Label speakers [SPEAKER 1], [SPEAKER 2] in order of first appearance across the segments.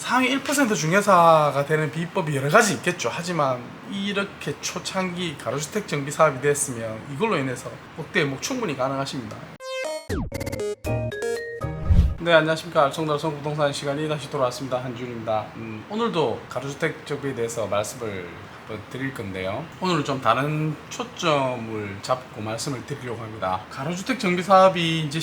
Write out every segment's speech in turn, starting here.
[SPEAKER 1] 상위 1% 중개사가 되는 비법이 여러 가지 있겠죠. 하지만 이렇게 초창기 가로주택 정비 사업이 됐으면 이걸로 인해서 억대 연봉 충분히 가능하십니다. 네, 안녕하십니까. 알청달성 부동산 시간이 다시 돌아왔습니다. 한준입니다. 오늘도 가로주택 정비에 대해서 말씀을 드릴 건데요. 오늘은 좀 다른 초점을 잡고 말씀을 드리려고 합니다. 가로주택 정비 사업이 이제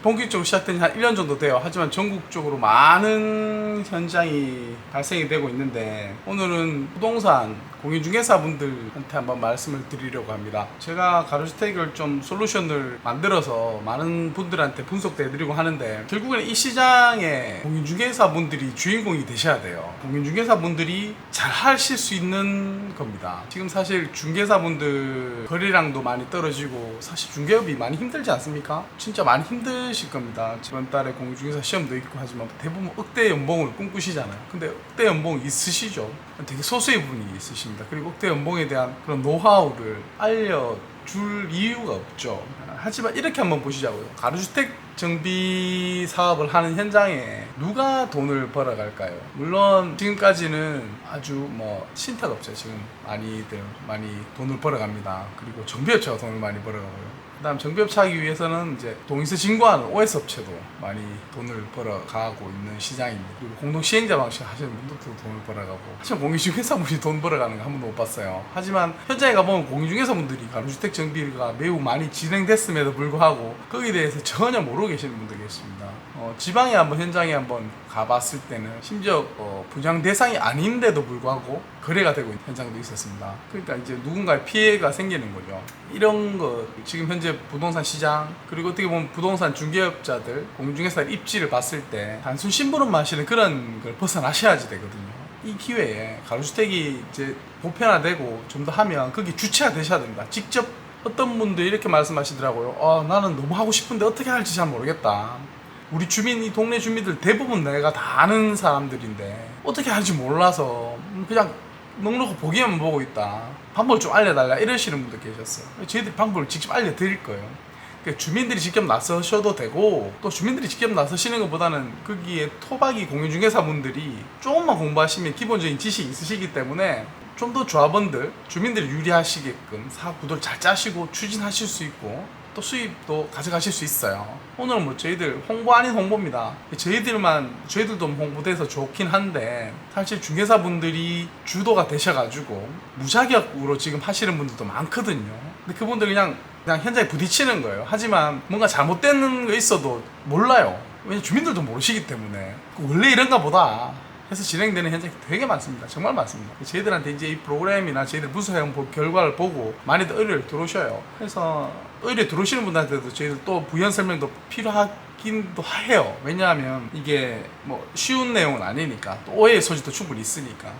[SPEAKER 1] 본격적으로 시작된 지 한 1년 정도 돼요. 하지만 전국적으로 많은 현장이 발생이 되고 있는데, 오늘은 부동산 공인중개사분들한테 한번 말씀을 드리려고 합니다. 제가 가로주택을 좀 솔루션을 만들어서 많은 분들한테 분석도 해드리고 하는데, 결국에는 이 시장에 공인중개사분들이 주인공이 되셔야 돼요. 공인중개사분들이 잘 하실 수 있는 겁니다. 지금 사실 중개사분들 거래량도 많이 떨어지고, 사실 중개업이 많이 힘들지 않습니까? 진짜 많이 힘드실 겁니다. 이번 달에 공인중개사 시험도 있고 하지만 대부분 억대 연봉을 꿈꾸시잖아요. 근데 억대 연봉 있으시죠? 되게 소수의 분이 있으십니다. 그리고 억대 연봉에 대한 그런 노하우를 알려줄 이유가 없죠. 하지만 이렇게 한번 보시자고요. 가로주택 정비 사업을 하는 현장에 누가 돈을 벌어갈까요? 물론 지금까지는 아주 신탁업체 지금 많이 돈을 벌어갑니다. 그리고 정비업체가 돈을 많이 벌어가고요. 그 다음 정비업체 하기 위해서는 이제 동의서 신고하는 OS 업체도 많이 돈을 벌어가고 있는 시장입니다. 그리고 공동 시행자 방식 하시는 분들도 돈을 벌어가고, 하지만 공인중개사분이 돈 벌어가는 거 한 번도 못 봤어요. 하지만 현장에 가보면 공인중개사분들이 가로주택 정비가 매우 많이 진행됐음에도 불구하고 거기에 대해서 전혀 모르고 계시는 분들 계십니다. 지방에 한번 현장에 한번 가봤을 때는 심지어 분양 대상이 아닌데도 불구하고 거래가 되고 있는 현장도 있었습니다. 그러니까 이제 누군가의 피해가 생기는 거죠. 이런 거 지금 현재 부동산 시장, 그리고 어떻게 보면 부동산 중개업자들, 공인중개사의 입지를 봤을 때 단순 심부름만 하시는 그런 걸 벗어나셔야지 되거든요. 이 기회에 가로주택이 이제 보편화되고 좀 더 하면 거기 주체가 되셔야 됩니다. 직접 어떤 분들이 이렇게 말씀하시더라고요. 나는 너무 하고 싶은데 어떻게 할지 잘 모르겠다. 우리 주민, 이 동네 주민들 대부분 내가 다 아는 사람들인데 어떻게 할지 몰라서 그냥 넉넉히 보기만 보고 있다. 방법을 좀 알려달라 이러시는 분들 계셨어요. 저희들이 방법을 직접 알려드릴 거예요. 그러니까 주민들이 직접 나서셔도 되고, 또 주민들이 직접 나서시는 것보다는 거기에 토박이 공인중개사분들이 조금만 공부하시면 기본적인 지식이 있으시기 때문에 좀 더 조합원들, 주민들이 유리하시게끔 사업 구도를 잘 짜시고 추진하실 수 있고, 또 수입도 가져가실 수 있어요. 오늘은 저희들 홍보 아닌 홍보입니다. 저희들도 홍보돼서 좋긴 한데, 사실 중개사분들이 주도가 되셔가지고 무자격으로 지금 하시는 분들도 많거든요. 근데 그분들 그냥 현장에 부딪히는 거예요. 하지만 뭔가 잘못되는 거 있어도 몰라요. 왜냐면 주민들도 모르시기 때문에 원래 이런가 보다 해서 진행되는 현장이 되게 많습니다. 정말 많습니다. 저희들한테 이제 이 프로그램이나 저희들 분석해온 결과를 보고 많이들 의뢰를 들어오셔요. 그래서 의뢰 들어오시는 분들한테도 저희들 또 부연 설명도 필요하긴도 해요. 왜냐하면 이게 쉬운 내용은 아니니까, 또 오해의 소지도 충분히 있으니까.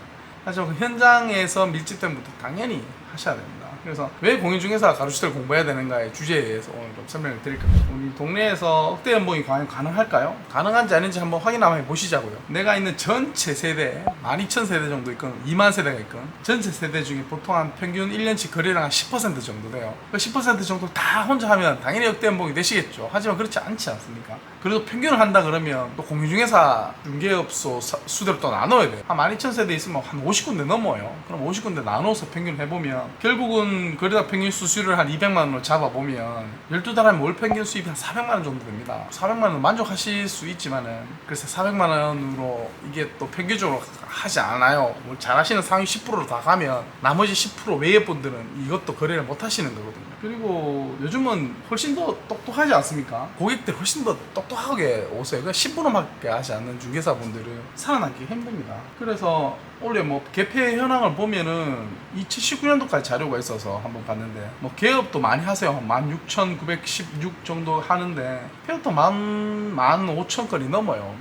[SPEAKER 1] 하지만 그 현장에서 밀집된 분들 당연히 하셔야 됩니다. 그래서 왜 공인중개사가 가로주택을 공부해야 되는가의 주제에 대해서 오늘 좀 설명을 드릴 겁니다. 우리 동네에서 억대 연봉이 과연 가능할까요? 가능한지 아닌지 한번 확인 한번 해보시자고요. 내가 있는 전체 세대 12,000세대 정도 있건 2만 세대가 있건 전체 세대 중에 보통 한 평균 1년치 거래량 한 10% 정도 돼요. 그 10% 정도 다 혼자 하면 당연히 억대 연봉이 되시겠죠. 하지만 그렇지 않지 않습니까? 그래도 평균을 한다 그러면 또 공인중개사 중개업소 수대로 또 나눠야 돼요. 한 12,000세대 있으면 한 50군데 넘어요. 그럼 50군데 나눠서 평균 해보면 결국은 거래당 평균 수수료를 한 200만 원으로 잡아보면 12달 하면 월 평균 수입이 한 400만 원 정도 됩니다. 400만 원 만족하실 수 있지만은, 그래서 400만 원으로 이게 또 평균적으로 하지 않아요. 잘하시는 상위 10%로 다 가면 나머지 10% 외의 분들은 이것도 거래를 못 하시는 거거든요. 그리고 요즘은 훨씬 더 똑똑하지 않습니까? 고객들이 훨씬 더 똑똑하게 오세요. 그러니까 심부름밖에 하지 않는 중개사분들은 살아남기 힘듭니다. 그래서 원래 개폐 현황을 보면은 2019년도까지 자료가 있어서 한번 봤는데, 개업도 많이 하세요. 16,916 정도 하는데 폐업도 15,000건이 넘어요.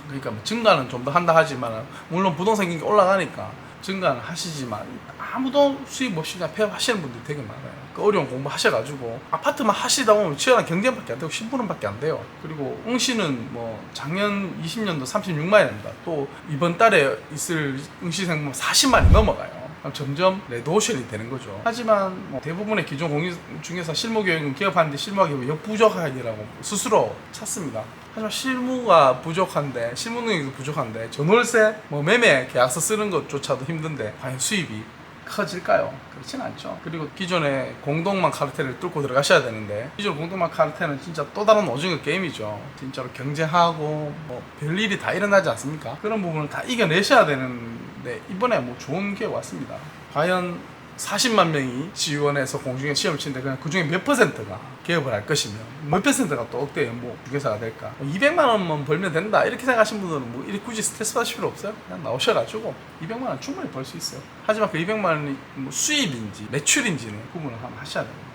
[SPEAKER 1] 그러니까 증가는 좀 더 한다 하지만, 물론 부동산 경기 올라가니까 증가는 하시지만 아무도 수입 없이 그냥 폐업하시는 분들이 되게 많아요. 어려운 공부 하셔가지고 아파트만 하시다 보면 치열한 경쟁밖에 안 되고 심부름밖에 안 돼요. 그리고 응시는 작년 20년도 36만입니다. 또 이번 달에 있을 응시생 40만이 넘어가요. 그럼 점점 레드오션이 되는 거죠. 하지만 뭐 대부분의 기존 공인중개사 실무교육은 기업하는데 실무하기 역부족하기라고 스스로 찾습니다. 하지만 실무가 부족한데, 실무 능력도 부족한데 전월세, 뭐 매매 계약서 쓰는 것조차도 힘든데 과연 수입이 커질까요? 그렇진 않죠. 그리고 기존의 공동망 카르텔을 뚫고 들어가셔야 되는데, 기존 공동망 카르텔은 진짜 또 다른 오징어 게임이죠. 진짜로 경쟁하고 뭐 별일이 다 일어나지 않습니까? 그런 부분을 다 이겨내셔야 되는데 이번에 뭐 좋은 기회가 왔습니다. 과연 40만 명이 지원해서 공중에 시험을 치는데 그냥 그 중에 몇 퍼센트가 개업을 할 것이면 몇 퍼센트가 또 억대 연봉 중개사가 될까? 200만 원만 벌면 된다 이렇게 생각하시는 분들은 뭐 이렇게 굳이 스트레스 받을 필요 없어요. 그냥 나오셔가지고 200만 원 충분히 벌 수 있어요. 하지만 그 200만 원이 뭐 수입인지 매출인지는 구분을 한번 하셔야 됩니다.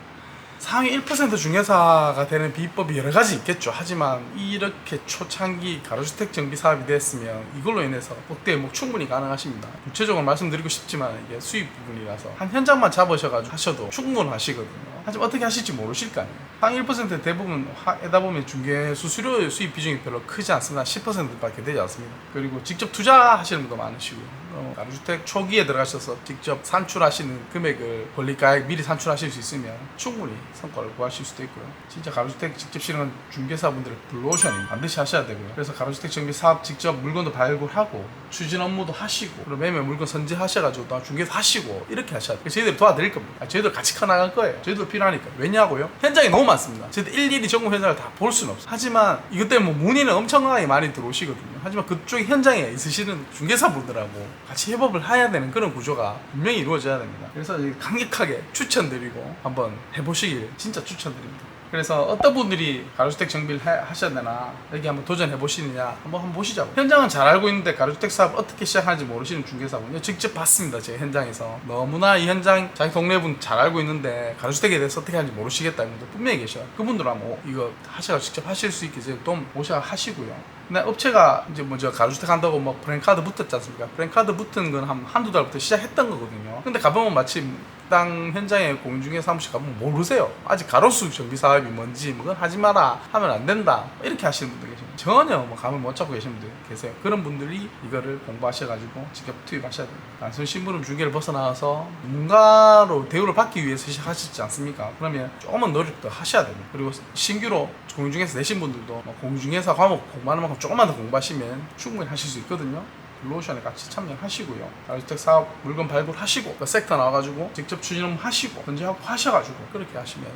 [SPEAKER 1] 상위 1% 중개사가 되는 비법이 여러 가지 있겠죠. 하지만 이렇게 초창기 가로주택 정비 사업이 됐으면 이걸로 인해서 억대 연봉 충분히 가능하십니다. 구체적으로 말씀드리고 싶지만 이게 수입 부분이라서 한 현장만 잡으셔가지고 하셔도 충분하시거든요. 하지만 어떻게 하실지 모르실 거 아니에요. 상위 1% 대부분 하다 보면 중개 수수료 수입 비중이 별로 크지 않습니다. 10%밖에 되지 않습니다. 그리고 직접 투자하시는 분도 많으시고요. 가로주택 초기에 들어가셔서 직접 산출하시는 금액을 권리가액 미리 산출하실 수 있으면 충분히 성과를 구하실 수도 있고요. 진짜 가로주택 직접 실행한 중개사분들의 블루오션이 반드시 하셔야 되고요. 그래서 가로주택 정비 사업 직접 물건도 발굴하고 추진 업무도 하시고 그리고 매매 물건 선지하셔가지고 또 중개사 하시고 이렇게 하셔야 돼요. 저희들이 도와드릴 겁니다. 저희들 같이 커나갈 거예요. 저희도 필요하니까. 왜냐고요? 현장이 너무 많습니다. 저희들 일일이 전국 현장을 다 볼 수는 없어요. 하지만 이것 때문에 뭐 문의는 엄청나게 많이 들어오시거든요. 하지만 그쪽 현장에 있으시는 중개사분들하고 같이 협업을 해야 되는 그런 구조가 분명히 이루어져야 됩니다. 그래서 강력하게 추천드리고 한번 해보시길 진짜 추천드립니다. 그래서 어떤 분들이 가로주택 정비를 하셔야 되나 여기 한번 도전해 보시느냐 한번 보시자고. 현장은 잘 알고 있는데 가로주택 사업 어떻게 시작하는지 모르시는 중개사분요 직접 봤습니다. 제 현장에서 너무나 이 현장 자기 동네 분 잘 알고 있는데 가로주택에 대해서 어떻게 하는지 모르시겠다는 분들 분명히 계셔요. 그분들 한번 이거 하셔서 직접 하실 수 있게 좀 모셔 하시고요. 근데 업체가 이제 뭐 저 가로주택 한다고 뭐 프랜카드 붙었지 않습니까? 프랜카드 붙은 건 한두 달부터 시작했던 거거든요. 근데 가보면 마침 땅 현장에 공중에 사무실 가보면 모르세요. 아직 가로수 정비 사업이 뭔지 뭐 그건 하지 마라 하면 안 된다 이렇게 하시는 분들 계십니다. 전혀 뭐 감을 못 잡고 계시는 분들 계세요. 그런 분들이 이거를 공부하셔가지고 직접 투입하셔야 됩니다. 단순 심부름 중개를 벗어나서 전문가로 대우를 받기 위해서 시작하시지 않습니까? 그러면 조금은 노력도 하셔야 됩니다. 그리고 신규로 공중에서 내신 분들도 뭐 공중에서 과목 공부하는 만큼 조금만 더 공부하시면 충분히 하실 수 있거든요. 블루오션에 같이 참여하시고요. 가로주택 사업 물건 발굴하시고 그 섹터 나와가지고 직접 추진 하시고 견제하고 하셔가지고 그렇게 하시면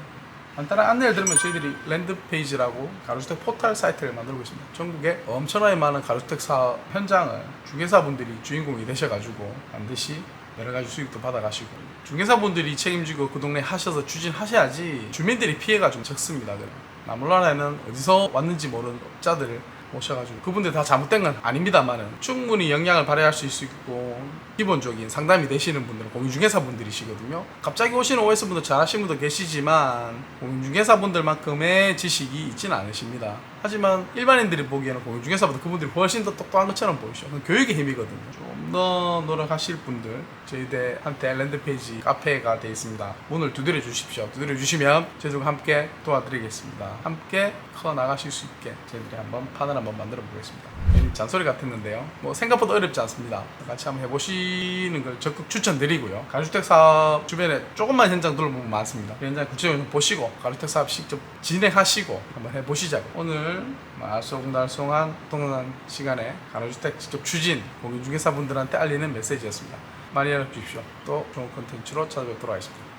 [SPEAKER 1] 간단한 안내를 들으면 저희들이 랜드페이지라고 가로주택 포털 사이트를 만들고 있습니다. 전국에 엄청나게 많은 가로주택 사업 현장을 중개사분들이 주인공이 되셔가지고 반드시 여러가지 수익도 받아가시고 중개사분들이 책임지고 그 동네에 하셔서 추진하셔야지 주민들이 피해가 좀 적습니다. 나몰라라는 어디서 왔는지 모르는 업자들을 오셔가지고 그분들 다 잘못된 건 아닙니다만은 충분히 역량을 발휘할 수 있고 기본적인 상담이 되시는 분들은 공인중개사분들이시거든요. 갑자기 오시는 OS분들 잘하시는 분도 계시지만 공인중개사분들만큼의 지식이 있지는 않으십니다. 하지만 일반인들이 보기에는 공인중개사보다 그분들이 훨씬 더 똑똑한 것처럼 보이죠. 그건 교육의 힘이거든요. 좀 더 노력하실 분들 저희들한테 랜드페이지 카페가 되어 있습니다. 문을 두드려 주십시오. 두드려 주시면 저희들과 함께 도와드리겠습니다. 함께 커 나가실 수 있게 저희들이 한번 판을 한번 만들어 보겠습니다. 잔소리 같았는데요. 뭐 생각보다 어렵지 않습니다. 같이 한번 해보시는 걸 적극 추천드리고요. 가로주택 사업 주변에 조금만 현장 둘러보면 많습니다. 그 현장 구체적으로 보시고 가로주택 사업 직접 진행하시고 한번 해보시자고. 오늘 알쏭달쏭한 동안 시간에 가로주택 직접 추진 공인중개사분들한테 알리는 메시지였습니다. 많이 알아주십시오. 또 좋은 콘텐츠로 찾아뵙도록 하겠습니다.